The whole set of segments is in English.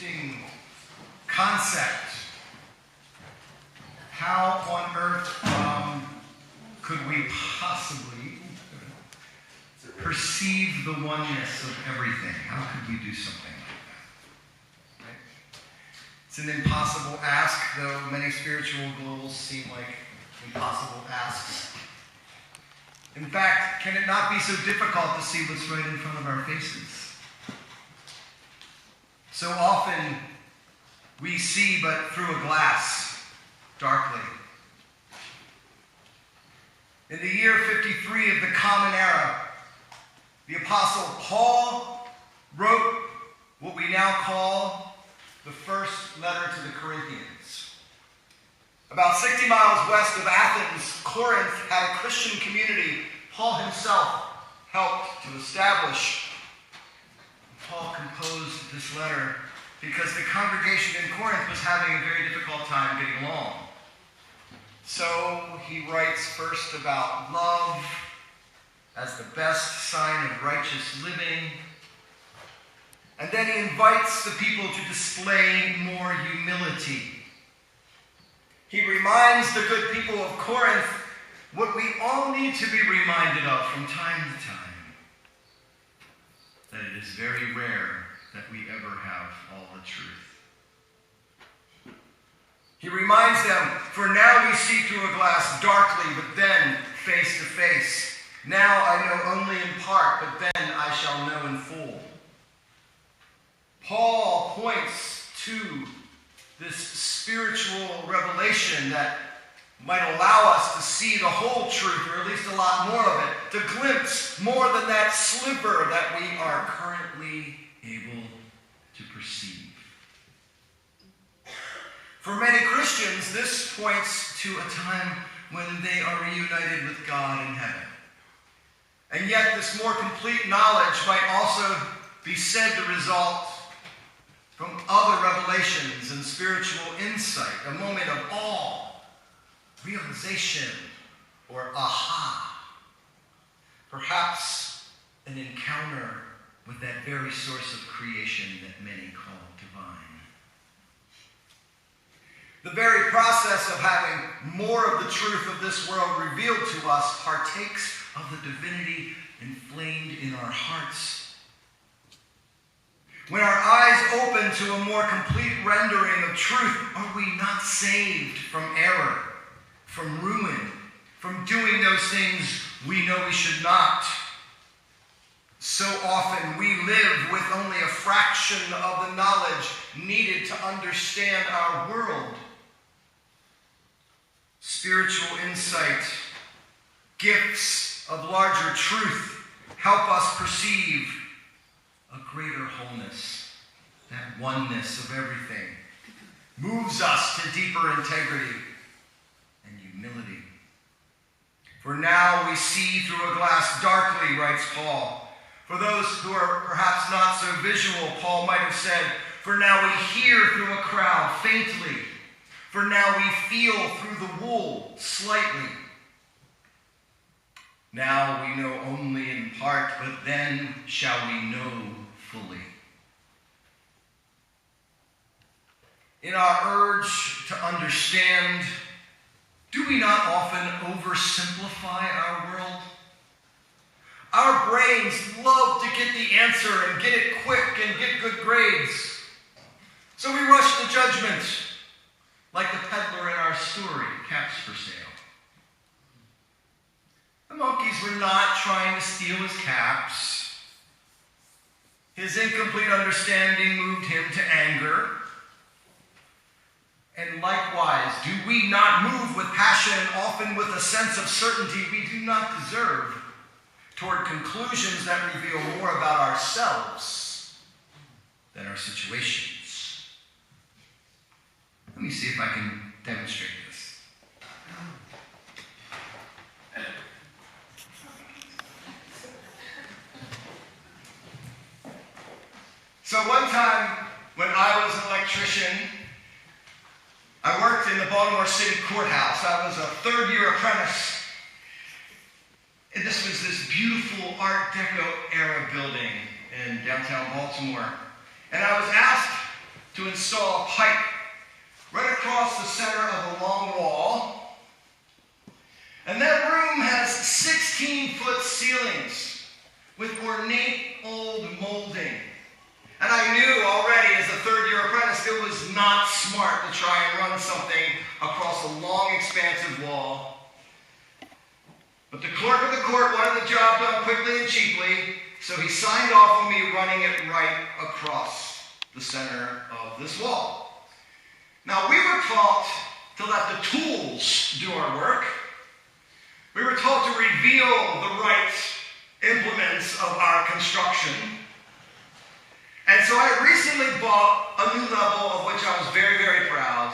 interesting concept. How on earth could we possibly perceive the oneness of everything? How could we do something like that? Right? It's an impossible ask, though many spiritual goals seem like impossible asks. In fact, can it not be so difficult to see what's right in front of our faces? So often we see but through a glass, darkly. In the year 53 of the Common Era, the Apostle Paul wrote what we now call the first letter to the Corinthians. About 60 miles west of Athens, Corinth had a Christian community Paul himself helped to establish. Paul composed this letter because the congregation in Corinth was having a very difficult time getting along. So he writes first about love as the best sign of righteous living. And then he invites the people to display more humility. He reminds the good people of Corinth what we all need to be reminded of from time to time. That it is very rare that we ever have all the truth. He reminds them, for now we see through a glass darkly, but then face to face. Now I know only in part, but then I shall know in full. Paul points to this spiritual revelation that might allow us to see the whole truth, or at least a lot more of it, to glimpse more than that sliver that we are currently able to perceive. For many Christians, this points to a time when they are reunited with God in heaven. And yet this more complete knowledge might also be said to result from other revelations and spiritual insight, a moment of awe, realization, or aha. Perhaps an encounter with that very source of creation that many call divine. The very process of having more of the truth of this world revealed to us partakes of the divinity inflamed in our hearts. When our eyes open to a more complete rendering of truth, are we not saved from error, from ruin, from doing those things we know we should not? So often we live with only a fraction of the knowledge needed to understand our world. Spiritual insight, gifts of larger truth help us perceive a greater wholeness, that oneness of everything, moves us to deeper integrity and humility. For now we see through a glass darkly, writes Paul. For those who are perhaps not so visual, Paul might have said, for now we hear through a crowd faintly. For now we feel through the wool slightly. Now we know only in part, but then shall we know fully. In our urge to understand, do we not often oversimplify our world? Our brains love to get the answer and get it quick and get good grades. So we rush to judgment, like the peddler in our story, Caps for Sale. The monkeys were not trying to steal his caps. His incomplete understanding moved him to anger. And likewise, do we not move with passion and often with a sense of certainty we do not deserve toward conclusions that reveal more about ourselves than our situations? Let me see if I can demonstrate this. So one time when I was an electrician, I worked in the Baltimore City Courthouse. I was a third-year apprentice. And this was this beautiful Art Deco era building in downtown Baltimore. And I was asked to install a pipe right across the center of a long wall. And that room has 16-foot ceilings with ornate old molding. And I knew already as a third-year apprentice it was not smart to try and run something across a long, expansive wall. But the clerk of the court wanted the job done quickly and cheaply, so he signed off on me running it right across the center of this wall. Now, we were taught to let the tools do our work. We were taught to reveal the right implements of our construction. And so I recently bought a new level of which I was very, very proud.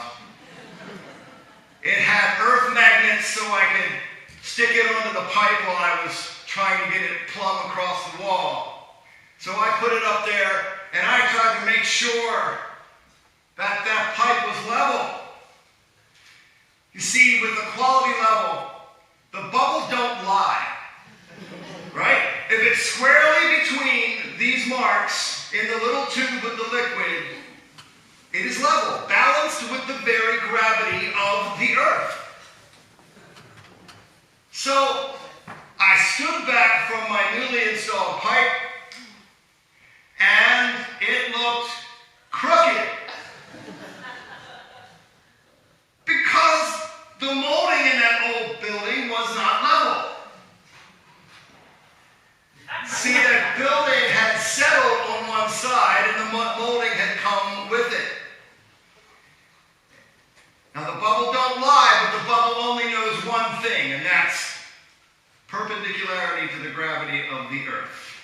It had earth magnets so I could stick it onto the pipe while I was trying to get it plumb across the wall. So I put it up there and I tried to make sure that that pipe was level. You see, with the quality level, the bubbles don't lie, right? If it's squarely between these marks in the little tube with the liquid, it is level, balanced with the very gravity of the earth. So I stood back from my newly installed pipe, and it looked crooked. Because the molding in that old building was not level. See, that building had settled on one side and the molding had come with it. Now the bubble don't lie, but the bubble only knows one thing, and that's perpendicularity to the gravity of the earth.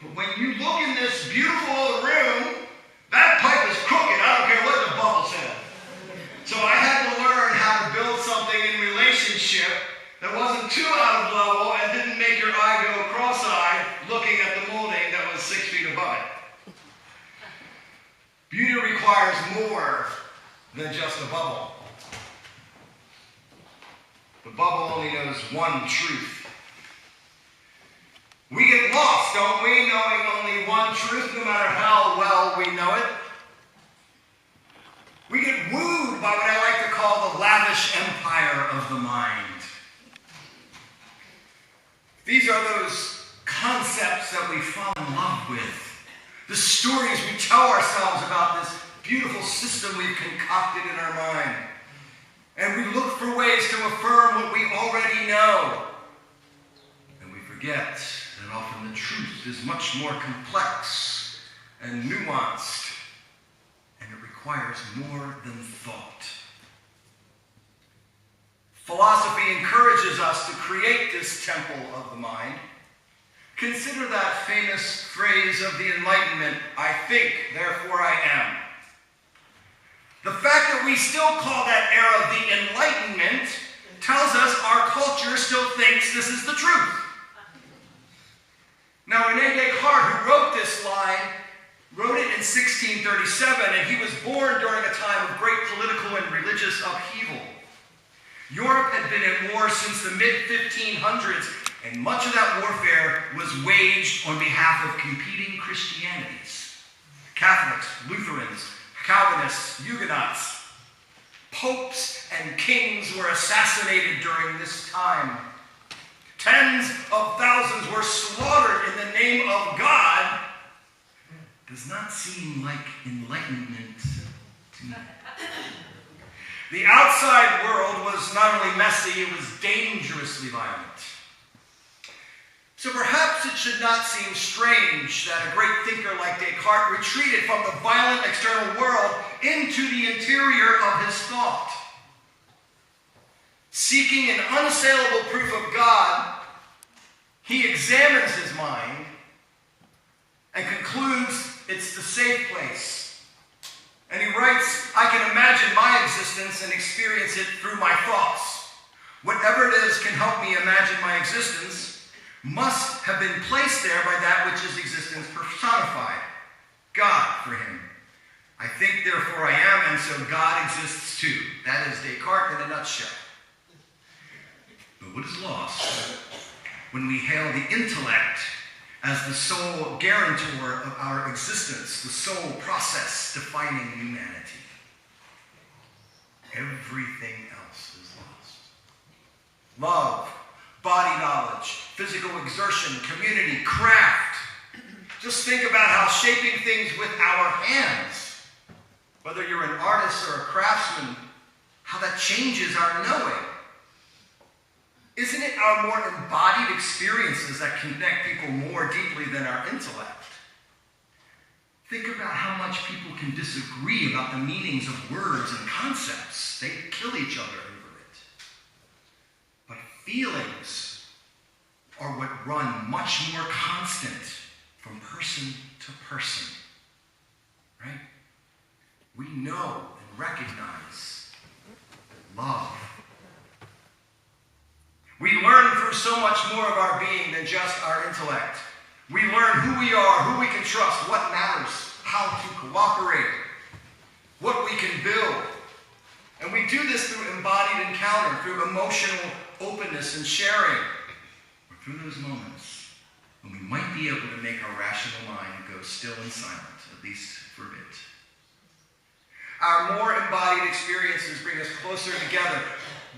But when you look in this beautiful old room, that pipe is crooked. I don't care what the bubble said. So I had to learn how to build something in relationship that wasn't too out of level and didn't make your eye go cross-eyed looking at the molding that was 6 feet above it. Beauty requires more than just a bubble. The bubble only knows one truth. We get lost, don't we, knowing only one truth, no matter how well we know it? We get wooed by what I like to call the lavish empire of the mind. These are those concepts that we fall in love with. The stories we tell ourselves about this beautiful system we've concocted in our mind. And we look for ways to affirm what we already know. And we forget that often the truth is much more complex and nuanced, and it requires more than thought. Philosophy encourages us to create this temple of the mind. Consider that famous phrase of the Enlightenment, "I think, therefore I am." The fact that we still call that era the Enlightenment tells us our culture still thinks this is the truth. Now, René Descartes, who wrote this line, wrote it in 1637, and he was born during a time of great political and religious upheaval. Europe had been at war since the mid-1500s, and much of that warfare was waged on behalf of competing Christianities. Catholics, Lutherans, Calvinists, Huguenots, popes and kings were assassinated during this time. Tens of thousands were slaughtered in the name of God. Does not seem like enlightenment to me. The outside world was not only messy, it was dangerously violent. So perhaps it should not seem strange that a great thinker like Descartes retreated from the violent external world into the interior of his thought. Seeking an unassailable proof of God, he examines his mind and concludes it's the safe place. And he writes, "I can imagine my existence and experience it through my thoughts. Whatever it is can help me imagine my existence must have been placed there by that which is existence personified, God for him. I think, therefore I am, and so God exists too." That is Descartes in a nutshell. But what is lost when we hail the intellect as the sole guarantor of our existence, the sole process defining humanity. Everything else is lost. Love, body knowledge, physical exertion, community, craft. Just think about how shaping things with our hands, whether you're an artist or a craftsman, how that changes our knowing. Isn't it our more embodied experiences that connect people more deeply than our intellect? Think about how much people can disagree about the meanings of words and concepts. They kill each other over it. But feelings are what run much more constant from person to person. Right? We know and recognize love. We learn through so much more of our being than just our intellect. We learn who we are, who we can trust, what matters, how to cooperate, what we can build. And we do this through embodied encounter, through emotional openness and sharing, or through those moments when we might be able to make our rational mind go still and silent, at least for a bit. Our more embodied experiences bring us closer together.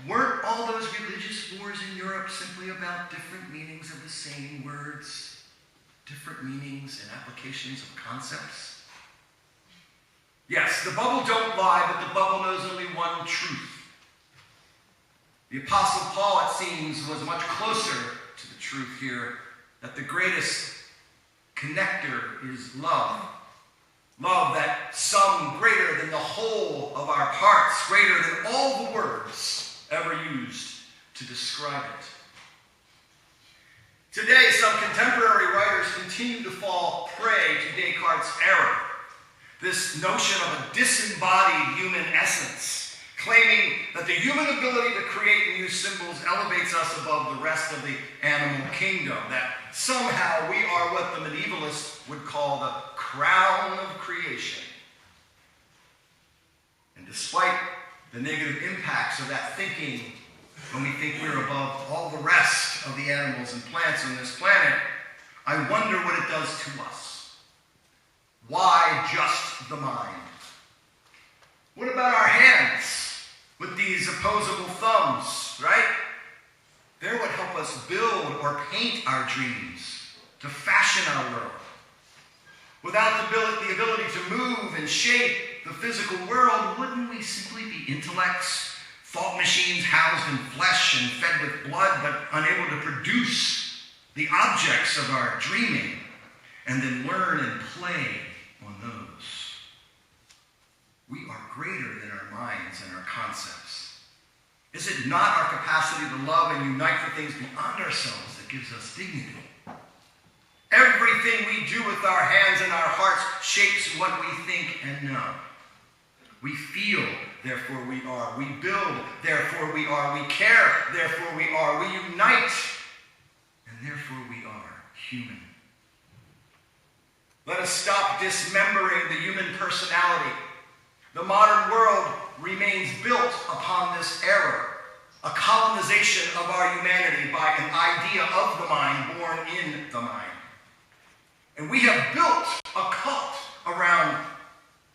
Weren't all those religious wars in Europe simply about different meanings of the same words, different meanings and applications of concepts? Yes, the bubble don't lie, but the bubble knows only one truth. The Apostle Paul, it seems, was much closer to the truth here, that the greatest connector is love. Love that sum greater than the whole of our parts, greater than all the words ever used to describe it. Today, some contemporary writers continue to fall prey to Descartes' error, this notion of a disembodied human essence, claiming that the human ability to create new symbols elevates us above the rest of the animal kingdom, that somehow we are what the medievalists would call the crown of creation. And despite the negative impacts of that thinking, when we think we're above all the rest of the animals and plants on this planet, I wonder what it does to us. Why just the mind? What about our hands with these opposable thumbs, right? They're what help us build or paint our dreams, to fashion our world. Without the ability to move and shape the physical world, wouldn't we simply be intellects, thought machines housed in flesh and fed with blood, but unable to produce the objects of our dreaming, and then learn and play on those? We are greater than our minds and our concepts. Is it not our capacity to love and unite for things beyond ourselves that gives us dignity? Everything we do with our hands and our hearts shapes what we think and know. We feel, therefore we are. We build, therefore we are. We care, therefore we are. We unite, and therefore we are human. Let us stop dismembering the human personality. The modern world remains built upon this error, a colonization of our humanity by an idea of the mind born in the mind. And we have built a cult around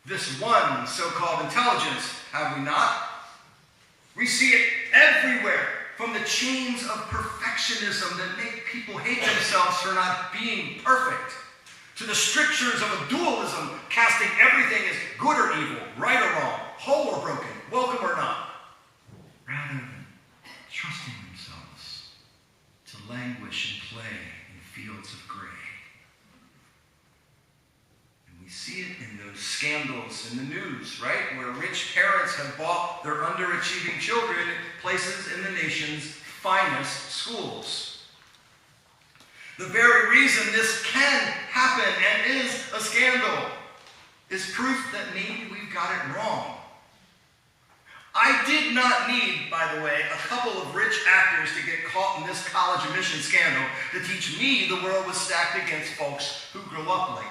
this one so-called intelligence, have we not? We see it everywhere, from the chains of perfectionism that make people hate themselves for not being perfect, to the strictures of a dualism casting everything as good or evil, right or wrong, whole or broken, welcome or not, rather than trusting themselves to languish and play in fields of gray. We see it in those scandals in the news, right? Where rich parents have bought their underachieving children places in the nation's finest schools. The very reason this can happen and is a scandal is proof that maybe we've got it wrong. I did not need, by the way, a couple of rich actors to get caught in this college admission scandal to teach me the world was stacked against folks who grew up like me.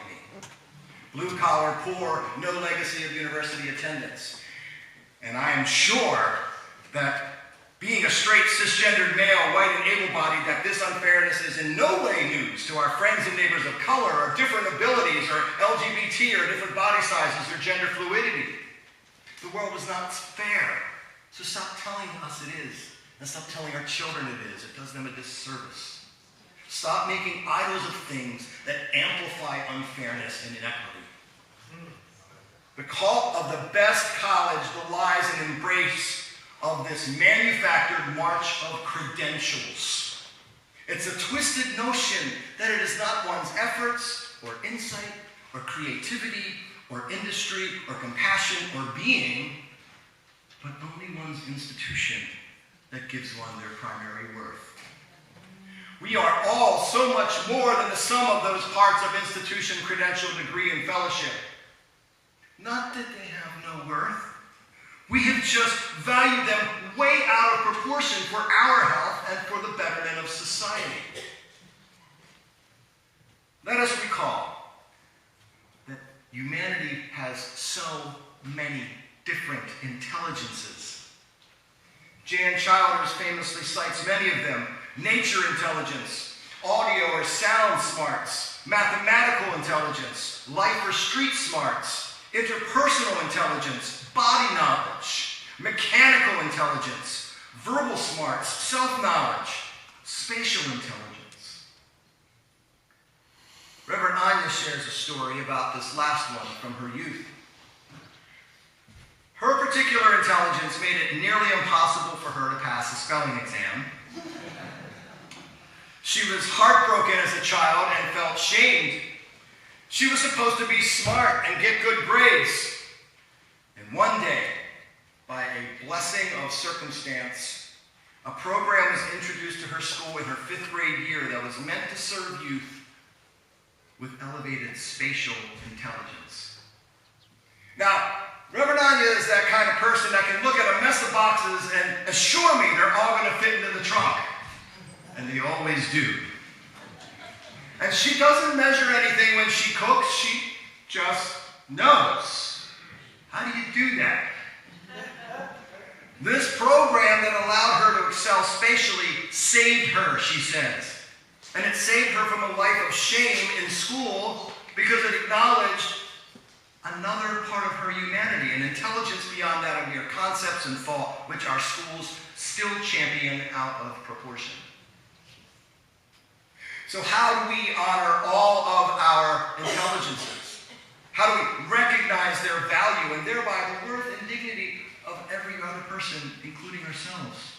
Blue collar, poor, no legacy of university attendance. And I am sure that Being a straight, cisgendered male, white and able-bodied, that this unfairness is in no way news to our friends and neighbors of color or different abilities or LGBT or different body sizes or gender fluidity. The world is not fair, so stop telling us it is, and stop telling our children it is. It does them a disservice. Stop making idols of things that amplify unfairness and inequity. The cult of the best college belies an embrace of this manufactured march of credentials. It's a twisted notion that it is not one's efforts or insight or creativity or industry or compassion or being, but only one's institution that gives one their primary worth. We are all so much more than the sum of those parts of institution, credential, degree, and fellowship. Not that they have no worth. We have just valued them way out of proportion for our health and for the betterment of society. Let us recall that humanity has so many different intelligences. Jan Childers famously cites many of them: nature intelligence, audio or sound smarts, mathematical intelligence, life or street smarts, interpersonal intelligence, body knowledge, mechanical intelligence, verbal smarts, self-knowledge, spatial intelligence. Reverend Anya shares a story about this last one from her youth. Her particular intelligence made it nearly impossible for her to pass a spelling exam. She was heartbroken as a child and felt shamed. She was supposed to be smart and get good grades. And one day, by a blessing of circumstance, a program was introduced to her school in her 5th grade year that was meant to serve youth with elevated spatial intelligence. Now, Reverend Anya is that kind of person that can look at a mess of boxes and assure me they're all going to fit into the trunk. And they always do. And she doesn't measure anything when she cooks. She just knows. How do you do that? This program that allowed her to excel spatially saved her, she says. And it saved her from a life of shame in school because it acknowledged another part of her humanity, an intelligence beyond that of mere concepts and thought, which our schools still champion out of proportion. So how do we honor all of our intelligences? How do we recognize their value and thereby the worth and dignity of every other person, including ourselves?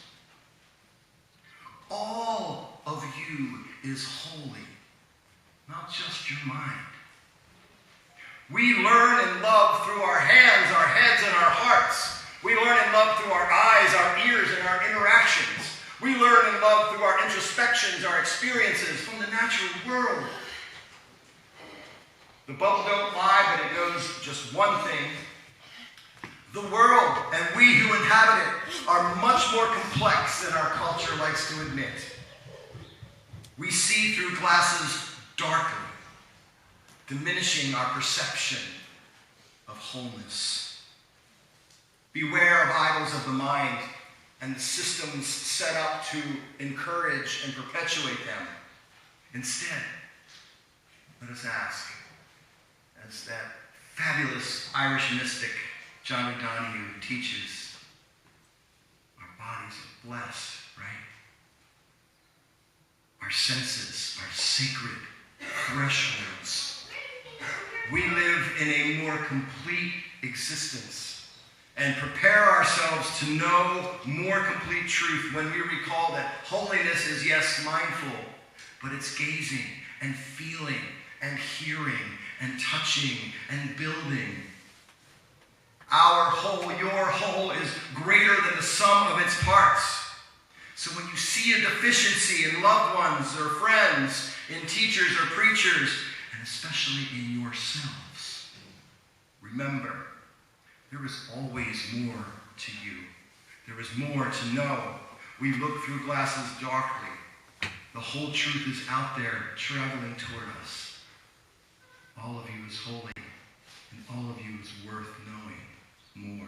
All of you is holy, not just your mind. We learn and love through our hands, our heads, and our hearts. We learn and love through our eyes, our ears, and our interactions. We learn and love through our introspections, our experiences from the natural world. The bubble don't lie, but it knows just one thing. The world and we who inhabit it are much more complex than our culture likes to admit. We see through glasses darkly, diminishing our perception of wholeness. Beware of idols of the mind and the systems set up to encourage and perpetuate them. Instead, let us ask, as that fabulous Irish mystic, John O'Donohue, teaches, our bodies are blessed, right? Our senses are sacred thresholds. We live in a more complete existence and prepare ourselves to know more complete truth when we recall that holiness is, yes, mindful, but it's gazing and feeling and hearing and touching and building. Our whole, your whole, is greater than the sum of its parts. So when you see a deficiency in loved ones or friends, in teachers or preachers, and especially in yourselves, remember, there is always more to you. There is more to know. We look through glasses darkly. The whole truth is out there traveling toward us. All of you is holy, and all of you is worth knowing more,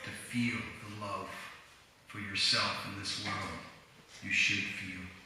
to feel the love for yourself in this world, you should feel.